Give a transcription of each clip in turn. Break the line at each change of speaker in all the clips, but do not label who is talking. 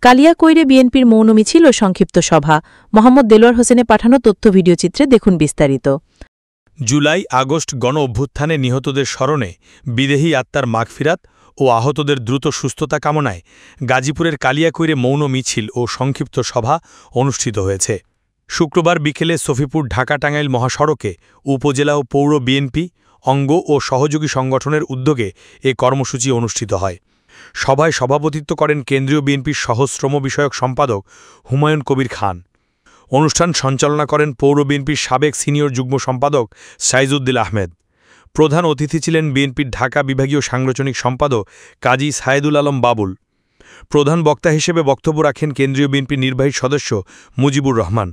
কালিয়াকৈরে বিএনপির মৌন মিছিল ও সংক্ষিপ্ত সভা। মোহাম্মদ দেলোয়ার হোসেনের পাঠানো তথ্য ভিডিওচিত্রে দেখুন বিস্তারিত।
জুলাই আগস্ট গণ অভ্যুত্থানে নিহতদের স্মরণে বিদেহী আত্মার মাগফিরাত ও আহতদের দ্রুত সুস্থতা কামনায় গাজীপুরের কালিয়াকৈরে মৌন মিছিল ও সংক্ষিপ্ত সভা অনুষ্ঠিত হয়েছে। শুক্রবার বিকেলে সফিপুর ঢাকা-টাঙ্গাইল মহাসড়কে উপজেলা ও পৌর বিএনপি অঙ্গ ও সহযোগী সংগঠনের উদ্যোগে এ কর্মসূচি অনুষ্ঠিত হয়। সভায় সভাপতিত্ব করেন কেন্দ্রীয় বিএনপির সহশ্রম বিষয়ক সম্পাদক হুমায়ুন কবির খান। অনুষ্ঠান সঞ্চালনা করেন পৌর বিএনপির সাবেক সিনিয়র যুগ্ম সম্পাদক সাইজুদ্দিল আহমেদ। প্রধান অতিথি ছিলেন বিএনপির ঢাকা বিভাগীয় সাংগঠনিক সম্পাদক কাজী সায়েদুল আলম বাবুল। প্রধান বক্তা হিসেবে বক্তব্য রাখেন কেন্দ্রীয় বিএনপির নির্বাহী সদস্য মুজিবুর রহমান,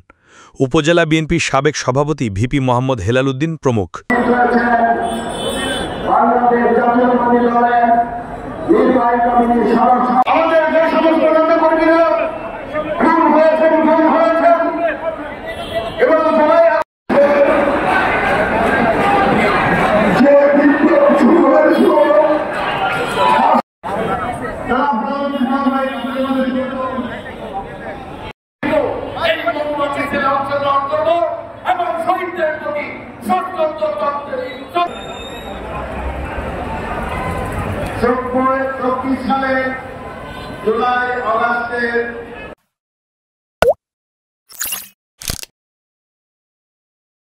উপজেলা বিএনপির সাবেক সভাপতি ভিপি মোহাম্মদ হেলাল উদ্দিন প্রমুখ।
সালে জুলাই আগস্টের